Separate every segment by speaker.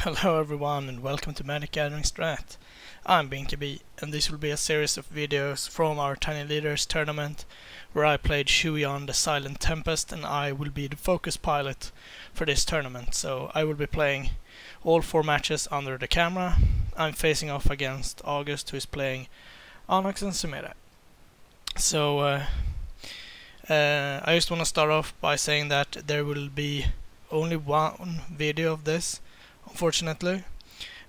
Speaker 1: Hello everyone and welcome to Magic Gathering Strat. I'm BinkyB and this will be a series of videos from our Tiny Leaders tournament where I played Shu Yun, the Silent Tempest, and I will be the focus pilot for this tournament. So I will be playing all 4 matches under the camera. I'm facing off against August, who is playing Anax and Cymede. So I just want to start off by saying that there will be only one video of this, unfortunately,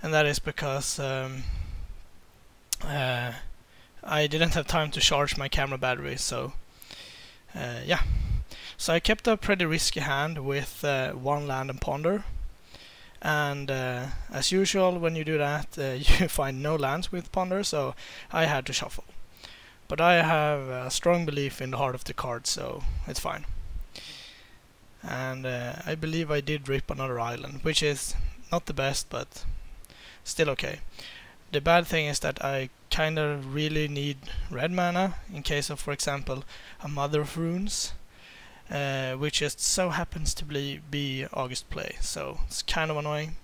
Speaker 1: and that is because I didn't have time to charge my camera battery. So yeah, so I kept a pretty risky hand with 1 land and ponder, and as usual when you do that you find no lands with ponder, so I had to shuffle. But I have a strong belief in the heart of the card, so it's fine. And I believe I did rip another island, which is not the best, but still okay. The bad thing is that I kinda really need red mana in case of, for example, a Mother of Runes, which just so happens to be August play, so it's kind of annoying.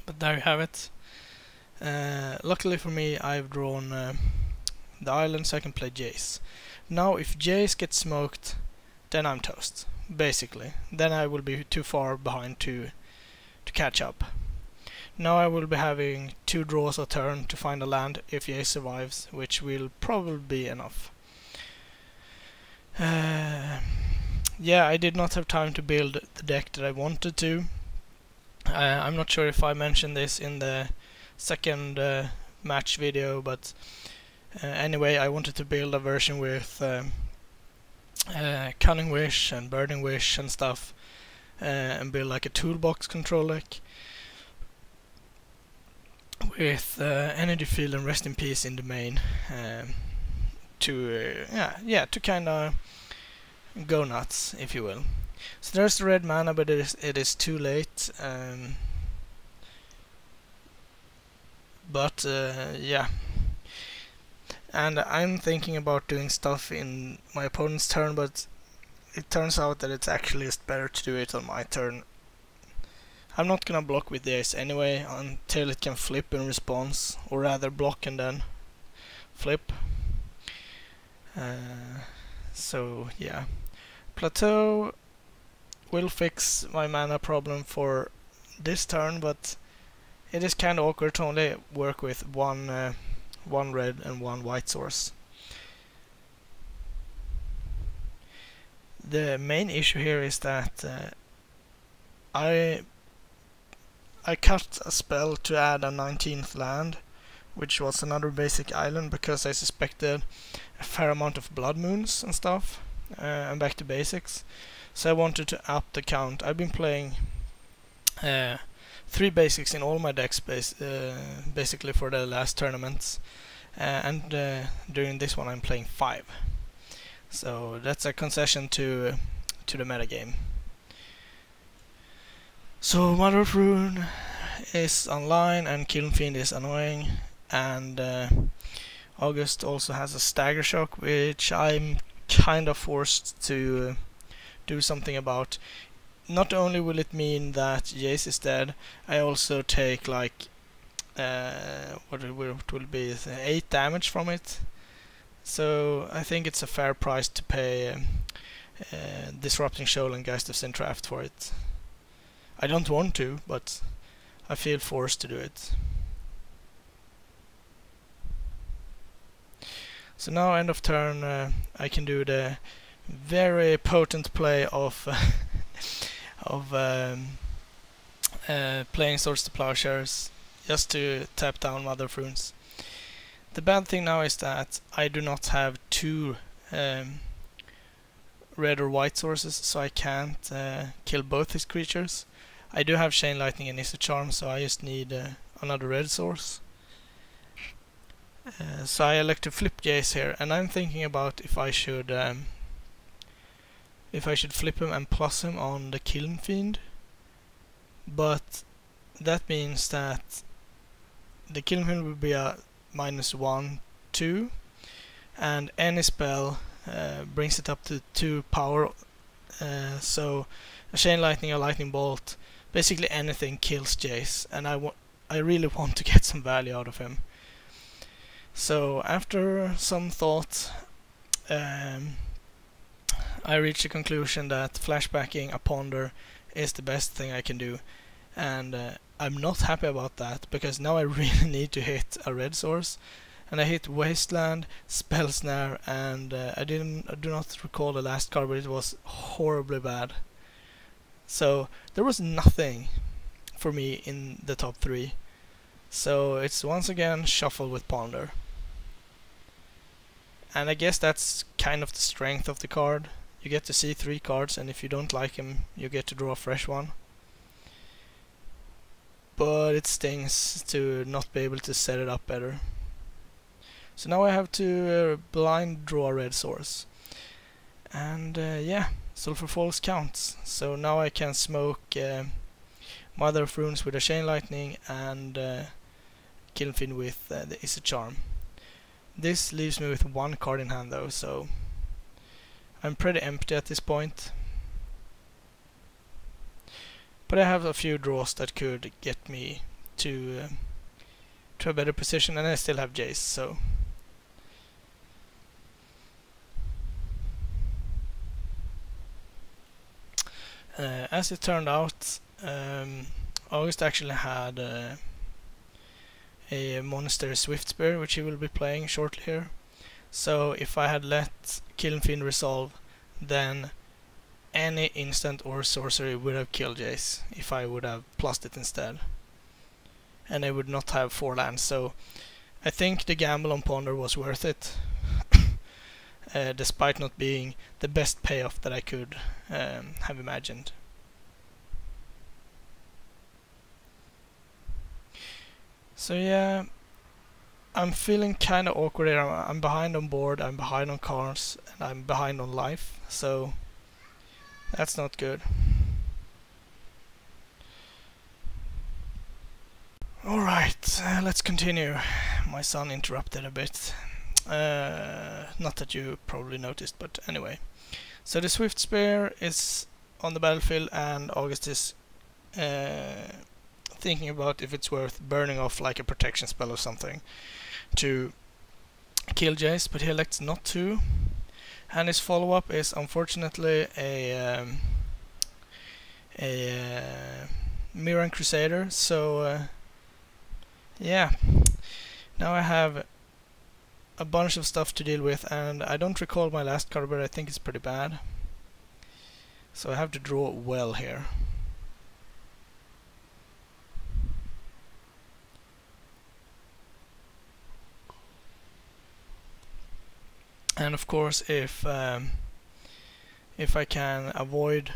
Speaker 1: But there you have it. Luckily for me, I've drawn the island so I can play Jace. Now if Jace gets smoked, then I'm toast, basically. Then I will be too far behind to catch up. Now I will be having 2 draws a turn to find a land if Jace survives, which will probably be enough. Yeah, I did not have time to build the deck that I wanted to. I'm not sure if I mentioned this in the second match video, but anyway, I wanted to build a version with Cunning Wish and Burning Wish and stuff, and build like a toolbox control deck with Energy Field and Rest in Peace in the main, to kinda go nuts, if you will. So there's the red mana, but it is too late. But yeah. And I'm thinking about doing stuff in my opponent's turn, but it turns out that it's actually just better to do it on my turn. I'm not gonna block with the ace anyway until it can flip in response, or rather block and then flip. So yeah, Plateau will fix my mana problem for this turn, but it is kinda awkward to only work with one red and 1 white source. The main issue here is that I cut a spell to add a 19th land, which was another basic island, because I suspected a fair amount of blood moons and stuff, and back to basics. So I wanted to up the count. I've been playing 3 basics in all my decks basically for the last tournaments, and during this one I'm playing 5. So that's a concession to the metagame. So Mother of Rune is online and Kiln Fiend is annoying, and August also has a Stagger Shock, which I'm kind of forced to do something about. Not only will it mean that Jace is dead, I also take like what it will be 8 damage from it. So I think it's a fair price to pay Disrupting Shoal and Geist of Traft for it. I don't want to, but I feel forced to do it. So now end of turn I can do the very potent play of playing Swords to Plowshares just to tap down Mother of Runes. The bad thing now is that I do not have 2 red or white sources, so I can't kill both his creatures. I do have Chain Lightning and Izzet Charm, so I just need another red source. So I elect to flip Jace here, and I'm thinking about if I should flip him and plus him on the Kiln Fiend, but that means that the Kiln Fiend will be a -1/2, and any spell brings it up to 2 power, so a Chain Lightning or Lightning Bolt basically anything kills Jace, and I really want to get some value out of him. So after some thought, I reached the conclusion that flashbacking a Ponder is the best thing I can do, and I'm not happy about that, because now I really need to hit a red source, and I hit Wasteland, Spell Snare, and I do not recall the last card, but it was horribly bad. So there was nothing for me in the top 3. So it's once again shuffle with Ponder. And I guess that's kind of the strength of the card. You get to see 3 cards, and if you don't like him, you get to draw a fresh one. But it stings to not be able to set it up better. So now I have to blind draw a red source. And yeah, Sulfur Falls counts. So now I can smoke Mother of Runes with a Chain Lightning and Kilnfin with the Izzet Charm. This leaves me with 1 card in hand though, so I'm pretty empty at this point. But I have a few draws that could get me to a better position, and I still have Jace, so as it turned out, August actually had a Monastery Swiftspear, which he will be playing shortly here. So if I had let Kilnfin resolve, then any instant or sorcery would have killed Jace if I would have plussed it instead. And I would not have 4 lands, so I think the gamble on Ponder was worth it. Despite not being the best payoff that I could have imagined. So yeah, I'm feeling kinda awkward here. I'm behind on board, I'm behind on cards, and I'm behind on life, so that's not good. Alright, let's continue. My son interrupted a bit. Not that you probably noticed, but anyway. So the Swiftspear is on the battlefield, and August is thinking about if it's worth burning off like a protection spell or something to kill Jace, but he elects not to. And his follow-up is unfortunately a Mirran Crusader. So yeah, now I have a bunch of stuff to deal with, and I don't recall my last card, but I think it's pretty bad. So I have to draw well here. And of course, if I can avoid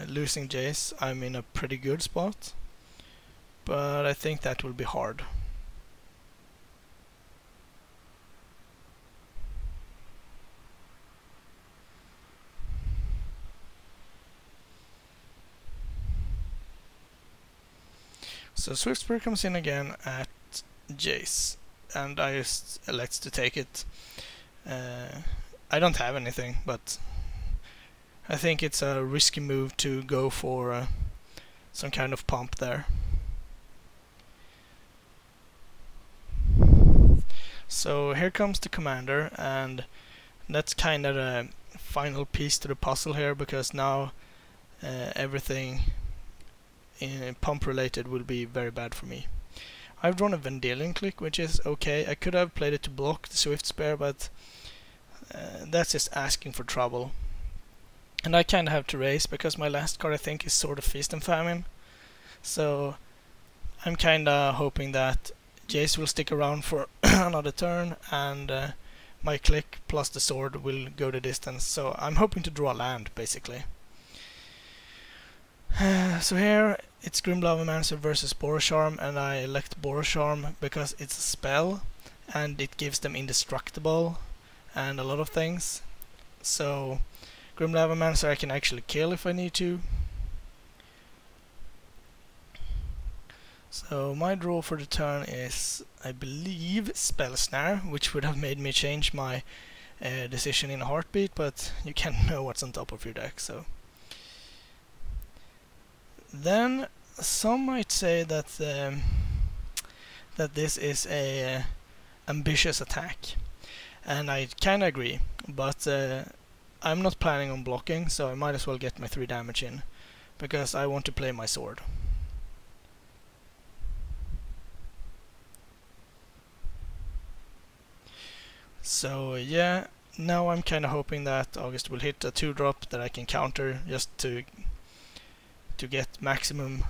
Speaker 1: losing Jace, I'm in a pretty good spot. But I think that will be hard. So Swiftspear comes in again at Jace, and I just elect to take it. I don't have anything, but I think it's a risky move to go for some kind of pump there. So here comes the commander, and that's kind of the final piece to the puzzle here, because now everything pump related will be very bad for me. I've drawn a Vendilion Clique, which is okay. I could have played it to block the Swiftspear, but that's just asking for trouble. And I kinda have to raise, because my last card I think is Sword of Feast and Famine. So I'm kinda hoping that Jace will stick around for another turn, and my Clique plus the sword will go the distance. So I'm hoping to draw land, basically. So here it's Grim Lavamancer versus Boros Charm, and I elect Boros Charm because it's a spell and it gives them indestructible and a lot of things. So Grim Lavamancer I can actually kill if I need to. So my draw for the turn is, I believe, Spell Snare, which would have made me change my decision in a heartbeat, but you can't know what's on top of your deck, so Then some might say that that this is a ambitious attack, and I kinda agree, but I'm not planning on blocking, so I might as well get my 3 damage in, because I want to play my sword. So yeah, now I'm kinda hoping that August will hit a 2-drop that I can counter, just to get maximum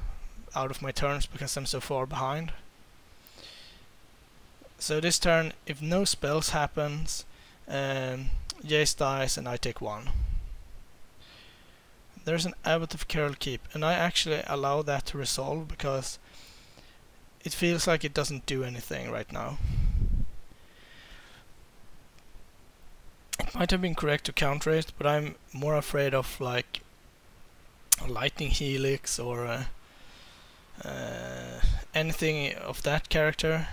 Speaker 1: out of my turns, because I'm so far behind. So this turn, if no spells happens, Jace dies and I take 1. There's an Abbot of Carol Keep, and I actually allow that to resolve because it feels like it doesn't do anything right now. It might have been correct to counter it, but I'm more afraid of like Lightning Helix or anything of that character.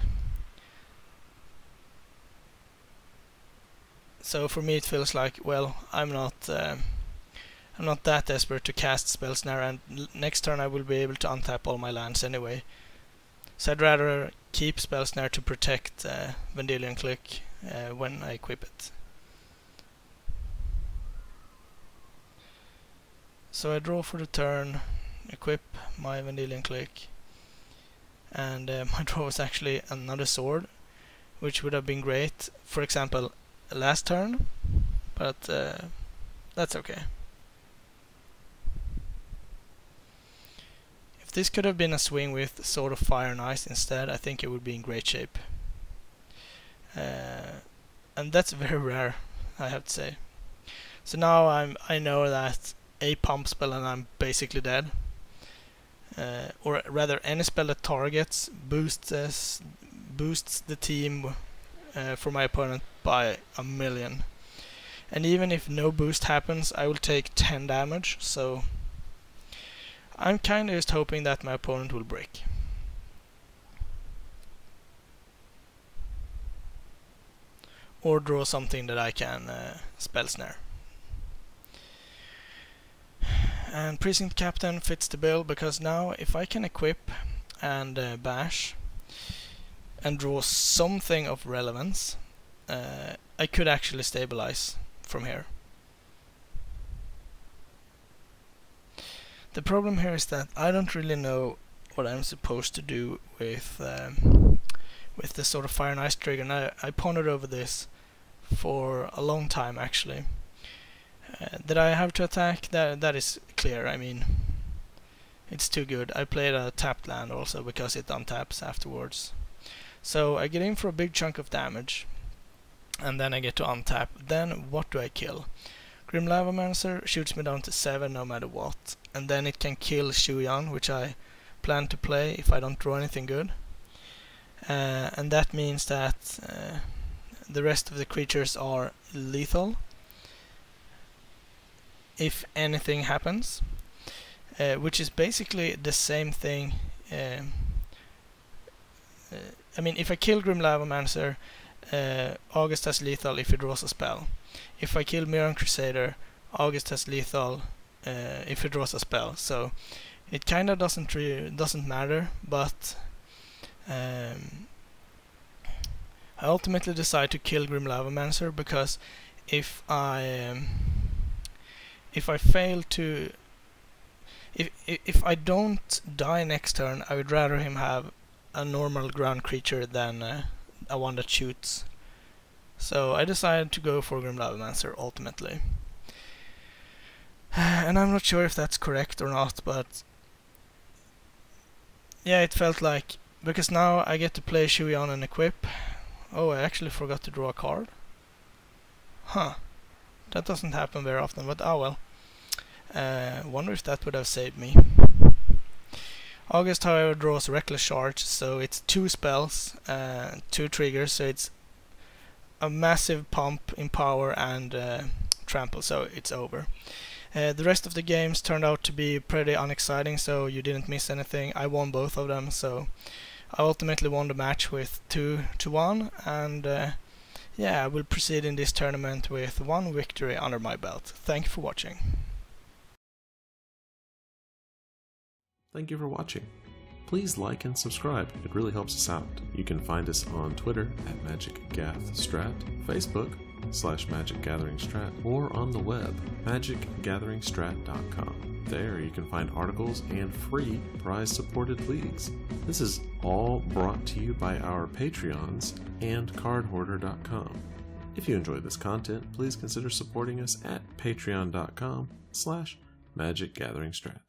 Speaker 1: So for me it feels like, well, I'm not that desperate to cast Spell Snare, and next turn I will be able to untap all my lands anyway. So I'd rather keep Spell Snare to protect Vendilion Clique when I equip it. So I draw for the turn, equip my Vendilion Clique, and my draw was actually another sword, which would have been great, for example, last turn, but that's okay. If this could have been a swing with Sword of Fire and Ice instead, I think it would be in great shape. And that's very rare, I have to say. So now I know that a pump spell and I'm basically dead. Or rather, any spell that targets boosts the team for my opponent by 1,000,000. And even if no boost happens, I will take 10 damage, so I'm kinda just hoping that my opponent will break. Or draw something that I can Spell Snare. And Precinct Captain fits the bill, because now if I can equip and bash and draw something of relevance, I could actually stabilize from here. The problem here is that I don't really know what I'm supposed to do with the sort of Fire and Ice trigger, and I pondered over this for a long time actually. That I have to attack, that is clear. I mean, it's too good. I played a tapped land also because it untaps afterwards. So I get in for a big chunk of damage, and then I get to untap. Then what do I kill? Grim Lavamancer shoots me down to 7 no matter what, and then it can kill Shu Yun, which I plan to play if I don't draw anything good. And that means that the rest of the creatures are lethal if anything happens, which is basically the same thing. I mean, if I kill Grim Lavamancer, August has lethal if he draws a spell. If I kill Mirror Crusader, August has lethal if he draws a spell. So it kinda doesn't matter, but I ultimately decide to kill Grim Lavamancer because if I fail to, if I don't die next turn, I would rather him have a normal ground creature than a one that shoots. So I decided to go for Grim Lavamancer ultimately. And I'm not sure if that's correct or not, but yeah, it felt like, because now I get to play Shu Yun and equip. Oh, I actually forgot to draw a card. Huh. That doesn't happen very often, but oh well. Wonder if that would have saved me. August, however, draws Reckless Charge, so it's 2 spells, 2 triggers, so it's a massive pump in power and trample, so it's over. The rest of the games turned out to be pretty unexciting, so you didn't miss anything. I won both of them, so I ultimately won the match with 2-1, and yeah, I will proceed in this tournament with 1 victory under my belt. Thank you for watching.
Speaker 2: Thank you for watching. Please like and subscribe, it really helps us out. You can find us on Twitter at MagicGathStrat, Facebook /MagicGatheringStrat, or on the web, magicgatheringstrat.com. There you can find articles and free prize-supported leagues. This is all brought to you by our Patreons and cardhoarder.com. If you enjoy this content, please consider supporting us at patreon.com/magicgatheringstrat.